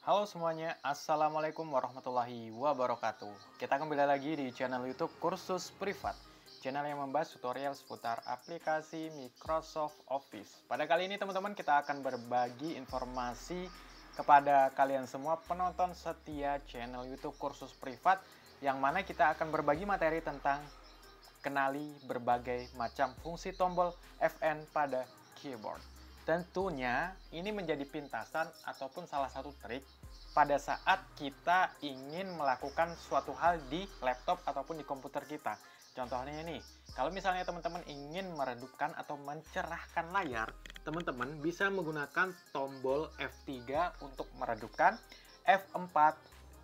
Halo semuanya, Assalamualaikum warahmatullahi wabarakatuh. Kita kembali lagi di channel YouTube Kursus Privat, channel yang membahas tutorial seputar aplikasi Microsoft Office. Pada kali ini teman-teman kita akan berbagi informasi kepada kalian semua penonton setia channel YouTube Kursus Privat, yang mana kita akan berbagi materi tentang kenali berbagai macam fungsi tombol Fn pada keyboard. Tentunya ini menjadi pintasan ataupun salah satu trik pada saat kita ingin melakukan suatu hal di laptop ataupun di komputer kita. Contohnya nih, kalau misalnya teman-teman ingin meredupkan atau mencerahkan layar, teman-teman bisa menggunakan tombol F3 untuk meredupkan, F4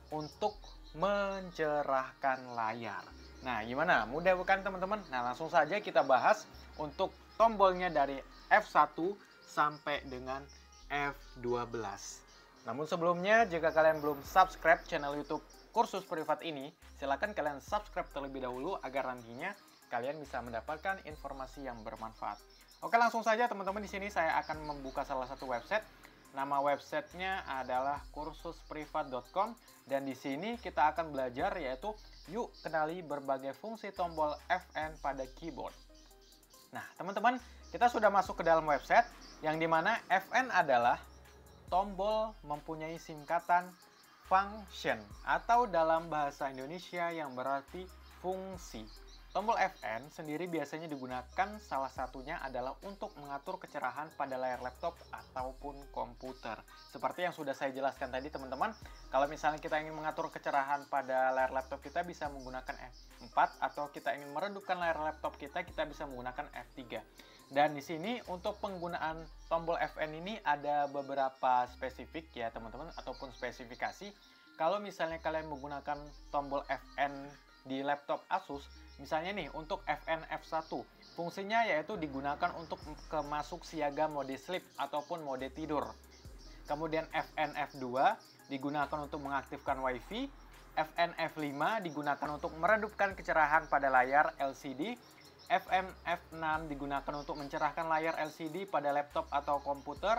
untuk mencerahkan layar. Nah, gimana? Mudah bukan teman-teman? Nah, langsung saja kita bahas untuk tombolnya dari F1 sampai dengan F12. Namun sebelumnya, jika kalian belum subscribe channel YouTube Kursus Privat ini, silakan kalian subscribe terlebih dahulu agar nantinya kalian bisa mendapatkan informasi yang bermanfaat. Oke, langsung saja teman-teman, di sini saya akan membuka salah satu website. Nama websitenya adalah kursusprivat.com, dan di sini kita akan belajar yaitu yuk kenali berbagai fungsi tombol Fn pada keyboard. Nah, teman-teman, kita sudah masuk ke dalam website, yang dimana Fn adalah tombol mempunyai singkatan function, atau dalam bahasa Indonesia yang berarti fungsi. Tombol Fn sendiri biasanya digunakan salah satunya adalah untuk mengatur kecerahan pada layar laptop ataupun komputer. Seperti yang sudah saya jelaskan tadi teman-teman, kalau misalnya kita ingin mengatur kecerahan pada layar laptop kita bisa menggunakan F4, atau kita ingin meredupkan layar laptop kita bisa menggunakan F3. Dan di sini untuk penggunaan tombol Fn ini ada beberapa spesifik ya teman-teman, ataupun spesifikasi. Kalau misalnya kalian menggunakan tombol Fn di laptop Asus, misalnya nih untuk Fn F1, fungsinya yaitu digunakan untuk masuk siaga mode sleep ataupun mode tidur. Kemudian Fn F2 digunakan untuk mengaktifkan WiFi, Fn F5 digunakan untuk meredupkan kecerahan pada layar LCD, Fn F6 digunakan untuk mencerahkan layar LCD pada laptop atau komputer,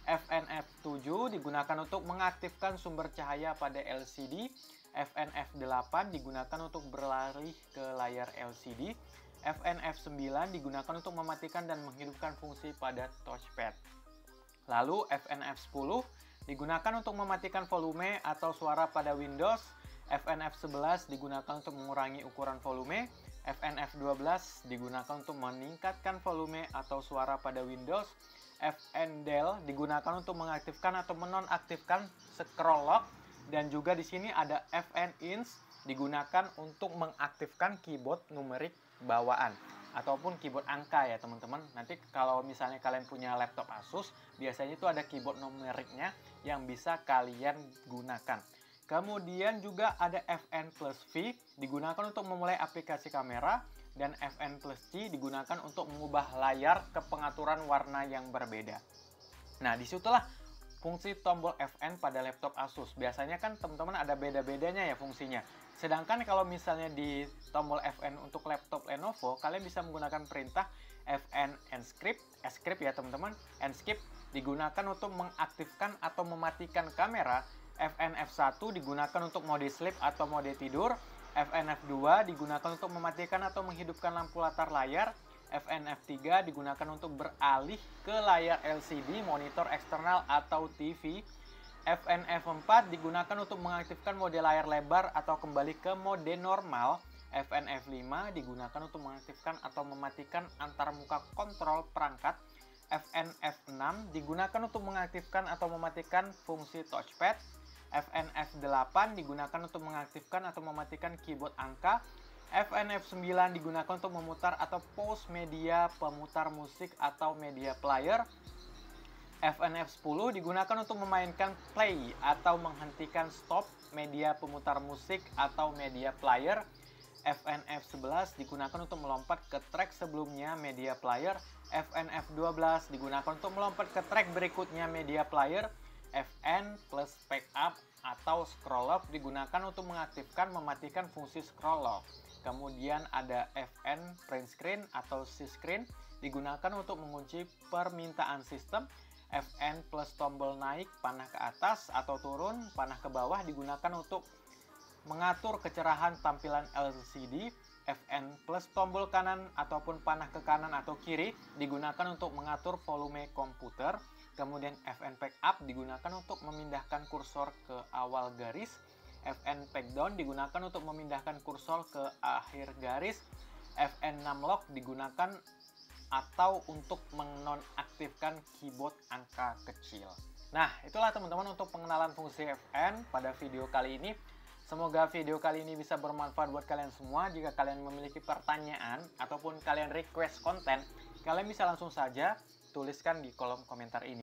Fn F7 digunakan untuk mengaktifkan sumber cahaya pada LCD, Fn F8 digunakan untuk berlari ke layar LCD, Fn F9 digunakan untuk mematikan dan menghidupkan fungsi pada touchpad. Lalu Fn F10 digunakan untuk mematikan volume atau suara pada Windows, Fn F11 digunakan untuk mengurangi ukuran volume, Fn F12 digunakan untuk meningkatkan volume atau suara pada Windows, Fn del digunakan untuk mengaktifkan atau menonaktifkan scroll lock, dan juga di sini ada Fn ins digunakan untuk mengaktifkan keyboard numerik bawaan ataupun keyboard angka ya teman-teman. Nanti kalau misalnya kalian punya laptop Asus, biasanya itu ada keyboard numeriknya yang bisa kalian gunakan. Kemudian juga ada Fn plus V digunakan untuk memulai aplikasi kamera, dan Fn plus C digunakan untuk mengubah layar ke pengaturan warna yang berbeda. Nah, disitulah fungsi tombol Fn pada laptop Asus. Biasanya kan teman-teman ada beda-bedanya ya fungsinya. Sedangkan kalau misalnya di tombol Fn untuk laptop Lenovo, kalian bisa menggunakan perintah Fn Escape ya teman-teman. Escape digunakan untuk mengaktifkan atau mematikan kamera, Fn F1 digunakan untuk mode sleep atau mode tidur, Fn F2 digunakan untuk mematikan atau menghidupkan lampu latar layar, Fn F3 digunakan untuk beralih ke layar LCD, monitor eksternal atau TV, Fn F4 digunakan untuk mengaktifkan mode layar lebar atau kembali ke mode normal, Fn F5 digunakan untuk mengaktifkan atau mematikan antarmuka kontrol perangkat, Fn F6 digunakan untuk mengaktifkan atau mematikan fungsi touchpad, Fn F8 digunakan untuk mengaktifkan atau mematikan keyboard angka, Fn F9 digunakan untuk memutar atau pause media pemutar musik atau media player, Fn F10 digunakan untuk memainkan play atau menghentikan stop media pemutar musik atau media player, Fn F11 digunakan untuk melompat ke track sebelumnya media player, Fn F12 digunakan untuk melompat ke track berikutnya media player, Fn plus backup atau scroll lock digunakan untuk mengaktifkan mematikan fungsi scroll lock. Kemudian ada Fn print screen atau C screen digunakan untuk mengunci permintaan sistem, Fn plus tombol naik panah ke atas atau turun, panah ke bawah digunakan untuk mengatur kecerahan tampilan LCD. Fn plus tombol kanan ataupun panah ke kanan atau kiri digunakan untuk mengatur volume komputer. Kemudian Fn pack up digunakan untuk memindahkan kursor ke awal garis. Fn pack down digunakan untuk memindahkan kursor ke akhir garis. Fn numlock digunakan atau untuk menonaktifkan keyboard angka kecil. Nah, itulah teman-teman untuk pengenalan fungsi Fn pada video kali ini. Semoga video kali ini bisa bermanfaat buat kalian semua. Jika kalian memiliki pertanyaan ataupun kalian request konten, kalian bisa langsung saja tuliskan di kolom komentar ini.